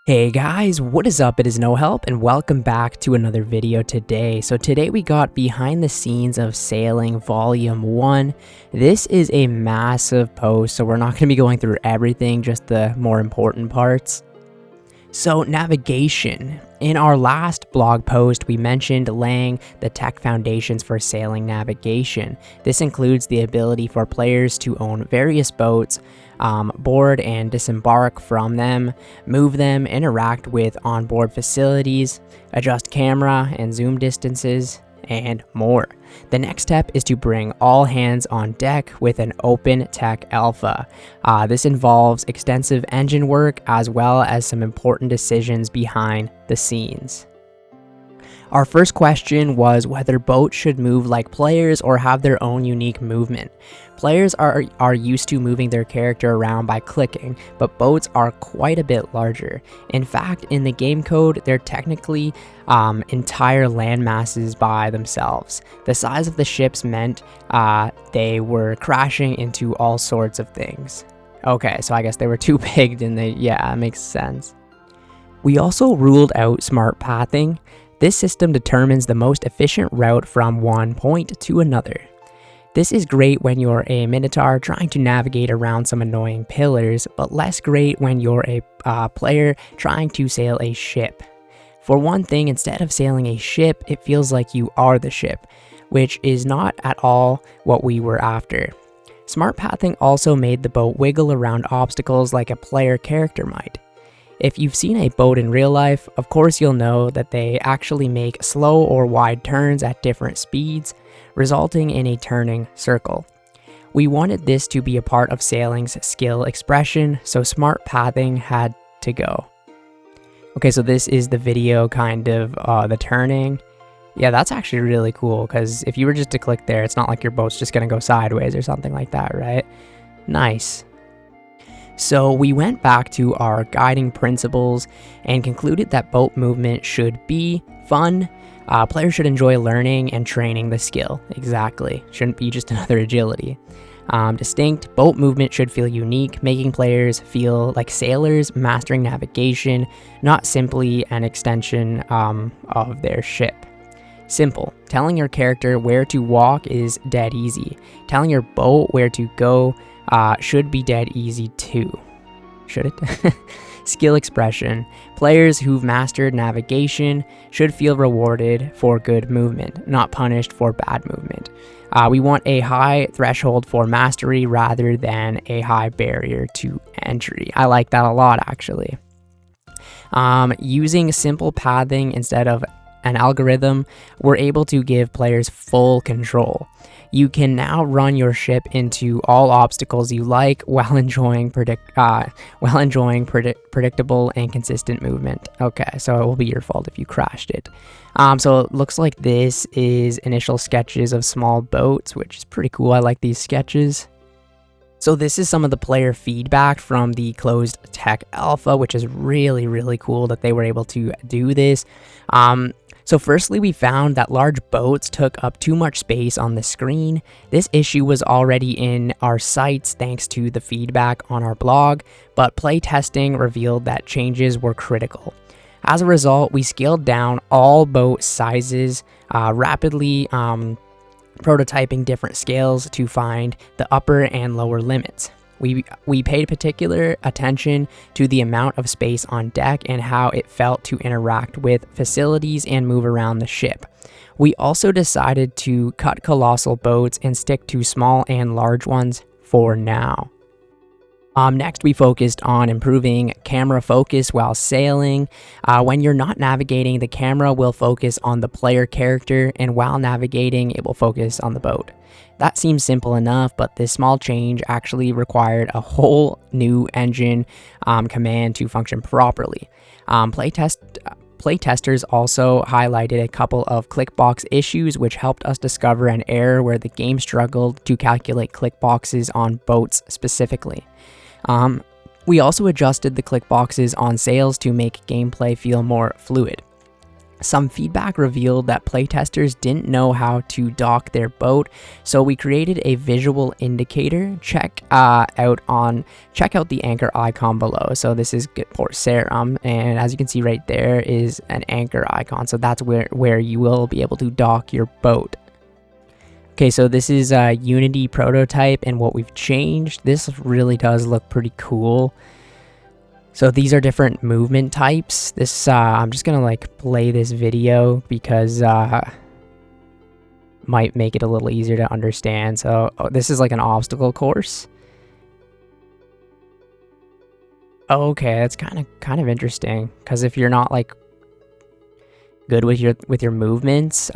Hey guys, what is up? It is No Help and welcome back to another video today. So today we got behind the scenes of sailing volume 1. This is a massive post, so we're not going to be going through everything, just the more important parts. So navigation. In our last blog post, we mentioned laying the tech foundations for sailing navigation. This includes the ability for players to own various boats, board and disembark from them, move them, interact with onboard facilities, adjust camera and zoom distances, and more. The next step is to bring all hands on deck with an open tech alpha. This involves extensive engine work as well as some important decisions behind the scenes. Our first question was whether boats should move like players or have their own unique movement. Players are used to moving their character around by clicking, but boats are quite a bit larger. In fact, in the game code, they're technically entire land masses by themselves. The size of the ships meant they were crashing into all sorts of things. Okay, so I guess they were too big, and yeah, it makes sense. We also ruled out smart pathing. This system determines the most efficient route from one point to another. This is great when you're a Minotaur trying to navigate around some annoying pillars, but less great when you're a player trying to sail a ship. For one thing, instead of sailing a ship, it feels like you are the ship, which is not at all what we were after. Smart pathing also made the boat wiggle around obstacles like a player character might. If you've seen a boat in real life, of course you'll know that they actually make slow or wide turns at different speeds, resulting in a turning circle. We wanted this to be a part of sailing's skill expression, so smart pathing had to go. Okay, so this is the video kind of the turning. Yeah, that's actually really cool, because if you were just to click there, it's not like your boat's just going to go sideways or something like that, right? Nice. So we went back to our guiding principles and concluded that boat movement should be fun. Players should enjoy learning and training the skill. Exactly. Shouldn't be just another agility. Distinct boat movement should feel unique, making players feel like sailors mastering navigation, not simply an extension of their ship. Simple. Telling your character where to walk is dead easy. Telling your boat where to go should be dead easy too. Should it? Skill expression. Players who've mastered navigation should feel rewarded for good movement, not punished for bad movement. We want a high threshold for mastery rather than a high barrier to entry. I like that a lot, actually. Using simple pathing instead of an algorithm, we're able to give players full control. You can now run your ship into all obstacles you like while enjoying predictable and consistent movement. Okay, so it will be your fault if you crashed it. So it looks like this is initial sketches of small boats, which is pretty cool. I like these sketches. So this is some of the player feedback from the closed tech alpha, which is really, really cool that they were able to do this. So firstly, we found that large boats took up too much space on the screen. This issue was already in our sights thanks to the feedback on our blog, but playtesting revealed that changes were critical. As a result, we scaled down all boat sizes, rapidly prototyping different scales to find the upper and lower limits. We paid particular attention to the amount of space on deck and how it felt to interact with facilities and move around the ship. We also decided to cut colossal boats and stick to small and large ones for now. Next, we focused on improving camera focus while sailing. When you're not navigating, the camera will focus on the player character, and while navigating, it will focus on the boat. That seems simple enough, but this small change actually required a whole new engine command to function properly. Playtesters also highlighted a couple of clickbox issues, which helped us discover an error where the game struggled to calculate clickboxes on boats specifically. We also adjusted the clickboxes on sails to make gameplay feel more fluid. Some feedback revealed that playtesters didn't know how to dock their boat, so we created a visual indicator. Check out the anchor icon below. So this is Port Sarum, and as you can see right there is an anchor icon. So that's where you will be able to dock your boat. Okay, so this is a Unity prototype, and what we've changed, this really does look pretty cool. So these are different movement types. This I'm just gonna like play this video because might make it a little easier to understand. So this is like an obstacle course. Okay, that's kind of interesting, because if you're not like good with your movements,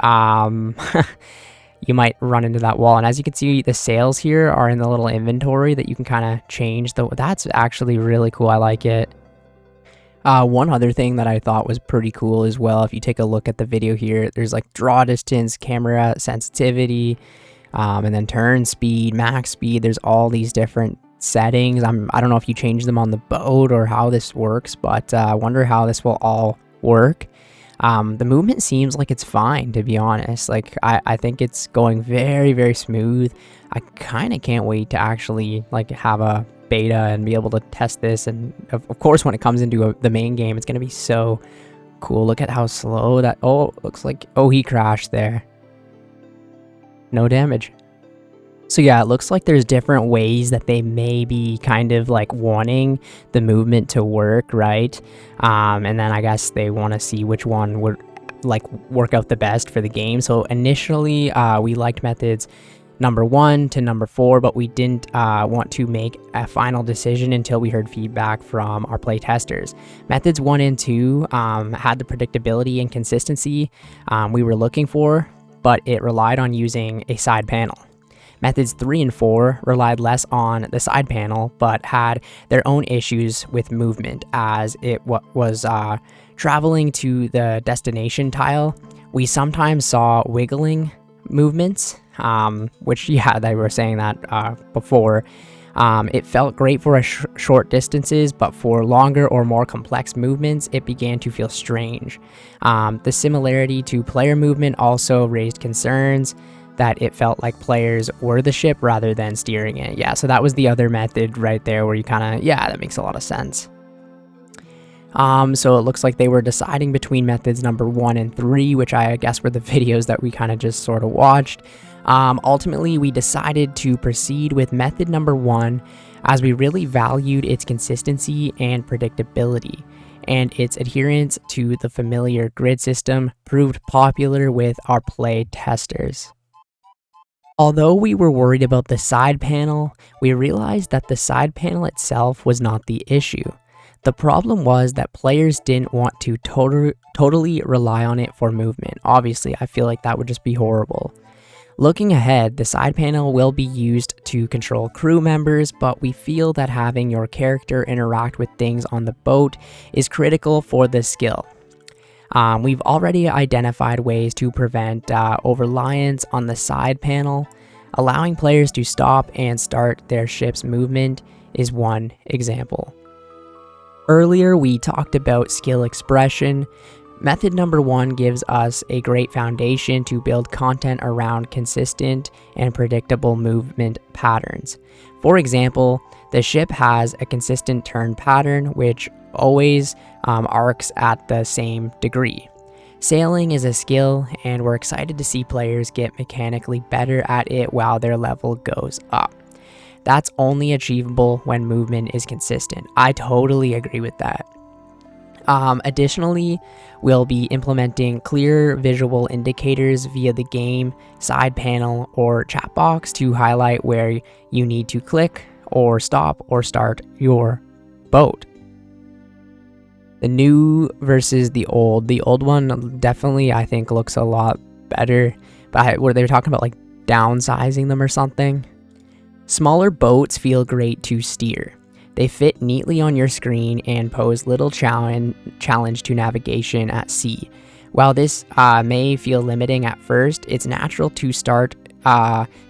you might run into that wall. And as you can see, the sails here are in the little inventory that you can kind of change. That's actually really cool. I like it. One other thing that I thought was pretty cool as well, if you take a look at the video here, there's like draw distance, camera sensitivity, and then turn speed, max speed. There's all these different settings. I don't know if you change them on the boat or how this works, but I wonder how this will all work. The movement seems like it's fine, to be honest. Like I think it's going very, very smooth. I kind of can't wait to actually like have a beta and be able to test this, and of course when it comes into the main game, it's going to be so cool. Look at how slow that, looks like, he crashed there. No damage. So yeah, it looks like there's different ways that they may be kind of like wanting the movement to work, right? And then I guess they want to see which one would like work out the best for the game. So initially we liked methods number 1 to number 4, but we didn't want to make a final decision until we heard feedback from our play testers. Methods 1 and 2 had the predictability and consistency we were looking for, but it relied on using a side panel. Methods 3 and 4 relied less on the side panel, but had their own issues with movement, as it was traveling to the destination tile. We sometimes saw wiggling movements, which, yeah, they were saying that before. It felt great for short distances, but for longer or more complex movements, it began to feel strange. The similarity to player movement also raised concerns that it felt like players were the ship rather than steering it. Yeah, so that was the other method right there where you kind of, yeah, that makes a lot of sense. So it looks like they were deciding between methods number 1 and 3, which I guess were the videos that we kind of just sort of watched. Ultimately, we decided to proceed with method number 1 as we really valued its consistency and predictability, and its adherence to the familiar grid system proved popular with our play testers. Although we were worried about the side panel, we realized that the side panel itself was not the issue. The problem was that players didn't want to totally rely on it for movement. Obviously, I feel like that would just be horrible. Looking ahead, the side panel will be used to control crew members, but we feel that having your character interact with things on the boat is critical for this skill. We've already identified ways to prevent over-reliance on the side panel. Allowing players to stop and start their ship's movement is one example. Earlier, we talked about skill expression. Method number 1 gives us a great foundation to build content around consistent and predictable movement patterns. For example, the ship has a consistent turn pattern, which always arcs at the same degree. Sailing is a skill, and we're excited to see players get mechanically better at it while their level goes up. That's only achievable when movement is consistent. I totally agree with that. Additionally, we'll be implementing clear visual indicators via the game, side panel, or chat box to highlight where you need to click or stop or start your boat. The new versus the old. The old one definitely, I think, looks a lot better, but were they talking about like downsizing them or something? Smaller boats feel great to steer. They fit neatly on your screen and pose little challenge to navigation at sea. While this may feel limiting at first, it's natural to start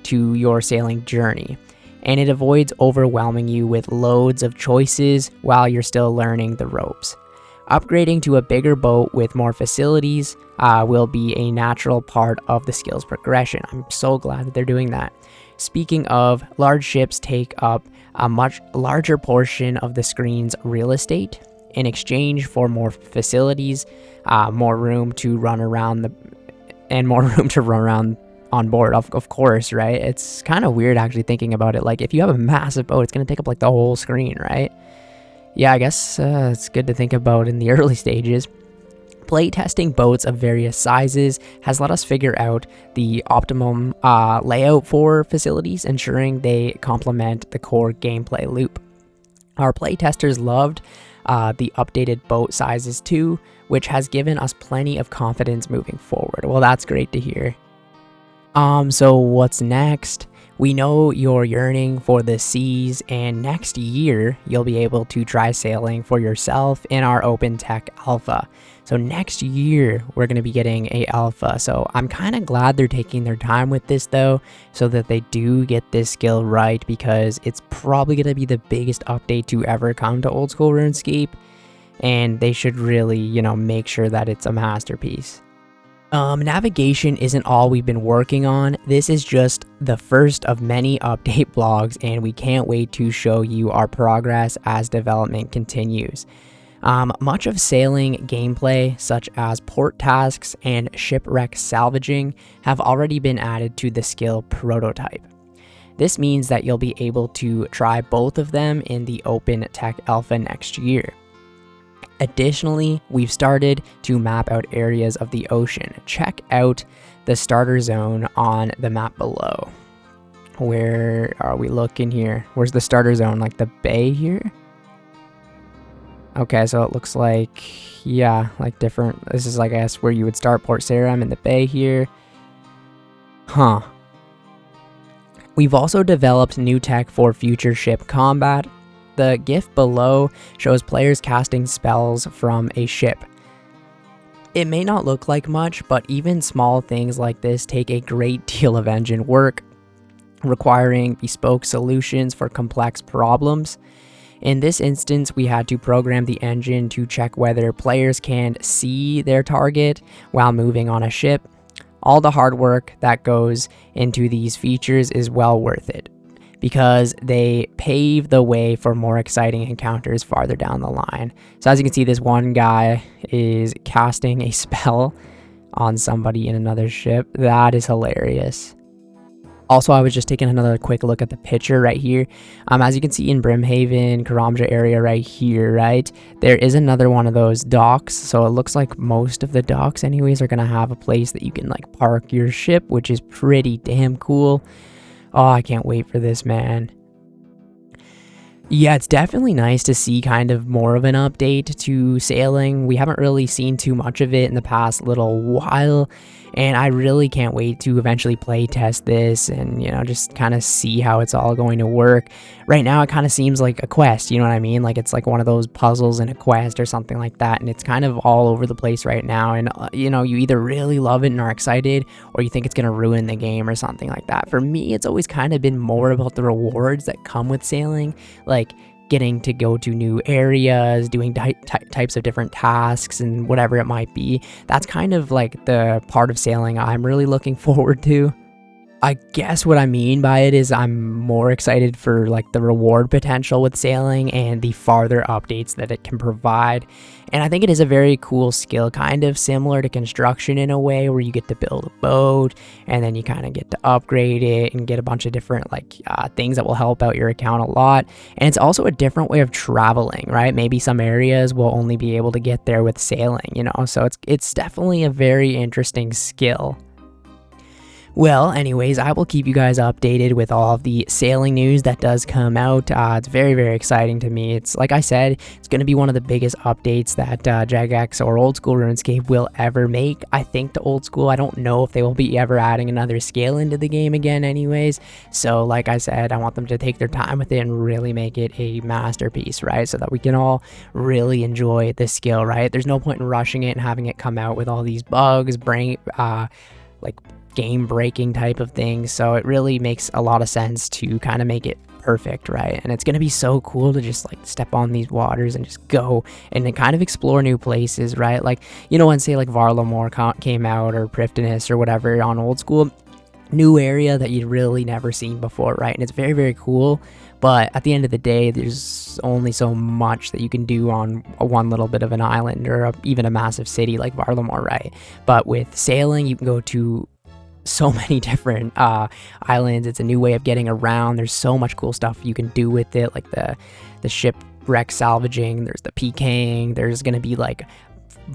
to your sailing journey, and it avoids overwhelming you with loads of choices while you're still learning the ropes. Upgrading to a bigger boat with more facilities will be a natural part of the skill's progression. I'm so glad that they're doing that. Speaking of, large ships take up a much larger portion of the screen's real estate. In exchange for more facilities, more room to run around on board, of course, right? It's kind of weird actually thinking about it. Like, if you have a massive boat, it's going to take up like the whole screen, right? Yeah, I guess it's good to think about in the early stages. Playtesting boats of various sizes has let us figure out the optimum layout for facilities, ensuring they complement the core gameplay loop. Our playtesters loved the updated boat sizes too, which has given us plenty of confidence moving forward. Well, that's great to hear. So what's next? We know you're yearning for the seas, and next year you'll be able to try sailing for yourself in our open tech alpha. So next year we're going to be getting a alpha. So I'm kind of glad they're taking their time with this though, so that they do get this skill right, because it's probably going to be the biggest update to ever come to old school RuneScape, and they should really, make sure that it's a masterpiece. Navigation isn't all we've been working on. This is just the first of many update blogs, and we can't wait to show you our progress as development continues. Much of sailing gameplay, such as port tasks and shipwreck salvaging, have already been added to the skill prototype. This means that you'll be able to try both of them in the open tech alpha next year. Additionally, we've started to map out areas of the ocean. Check out the starter zone on the map below. Where are we looking here? Where's the starter zone? Like the bay here? Okay, so it looks like, yeah, like different. This is like, I guess, where you would start Port Saram in the bay here. Huh. We've also developed new tech for future ship combat. The GIF below shows players casting spells from a ship. It may not look like much, but even small things like this take a great deal of engine work, requiring bespoke solutions for complex problems. In this instance, we had to program the engine to check whether players can see their target while moving on a ship. All the hard work that goes into these features is well worth it, because they pave the way for more exciting encounters farther down the line. So as you can see, this one guy is casting a spell on somebody in another ship. That is hilarious. Also, I was just taking another quick look at the picture right here. As you can see in Brimhaven, Karamja area right here, right? There is another one of those docks. So it looks like most of the docks anyways are going to have a place that you can like park your ship, which is pretty damn cool. Oh, I can't wait for this, man. Yeah, it's definitely nice to see kind of more of an update to sailing. We haven't really seen too much of it in the past little while, and I really can't wait to eventually play test this and, just kind of see how it's all going to work. Right now, it kind of seems like a quest, you know what I mean? Like, it's like one of those puzzles in a quest or something like that, and it's kind of all over the place right now, and, you either really love it and are excited, or you think it's going to ruin the game or something like that. For me, it's always kind of been more about the rewards that come with sailing, like getting to go to new areas, doing types of different tasks and whatever it might be. That's kind of like the part of sailing I'm really looking forward to. I guess what I mean by it is I'm more excited for like the reward potential with sailing and the farther updates that it can provide. And I think it is a very cool skill, kind of similar to construction in a way, where you get to build a boat and then you kind of get to upgrade it and get a bunch of different things that will help out your account a lot. And it's also a different way of traveling, right? Maybe some areas will only be able to get there with sailing, so it's definitely a very interesting skill. Well, anyways, I will keep you guys updated with all of the sailing news that does come out. It's very, very exciting to me. It's like I said, it's going to be one of the biggest updates that Jagex or Old School RuneScape will ever make. I think to Old School, I don't know if they will be ever adding another scale into the game again anyways. So like I said, I want them to take their time with it and really make it a masterpiece, right? So that we can all really enjoy this skill, right? There's no point in rushing it and having it come out with all these bugs, game breaking type of things. So it really makes a lot of sense to kind of make it perfect, right? And it's going to be so cool to just like step on these waters and just go and then kind of explore new places, right? Like, you know, when say like Varlamore came out, or Prifddinas or whatever on old school, new area that you'd really never seen before, right? And it's very, very cool. But at the end of the day, there's only so much that you can do on one little bit of an island, or even a massive city like Varlamore, right? But with sailing, you can go to so many different islands. It's a new way of getting around. There's so much cool stuff you can do with it, like the shipwreck salvaging. There's the PKing. There's gonna be like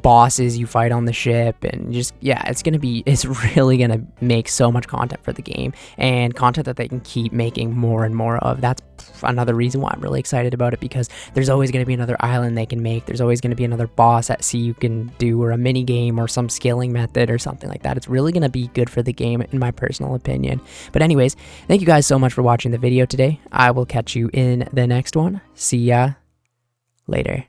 bosses you fight on the ship, and just, yeah, it's really gonna make so much content for the game, and content that they can keep making more and more of. That's another reason why I'm really excited about it, because there's always going to be another island they can make. There's always going to be another boss at sea you can do, or a mini game, or some scaling method or something like that. It's really going to be good for the game, in my personal opinion. But anyways, thank you guys so much for watching the video today. I will catch you in the next one. See ya later.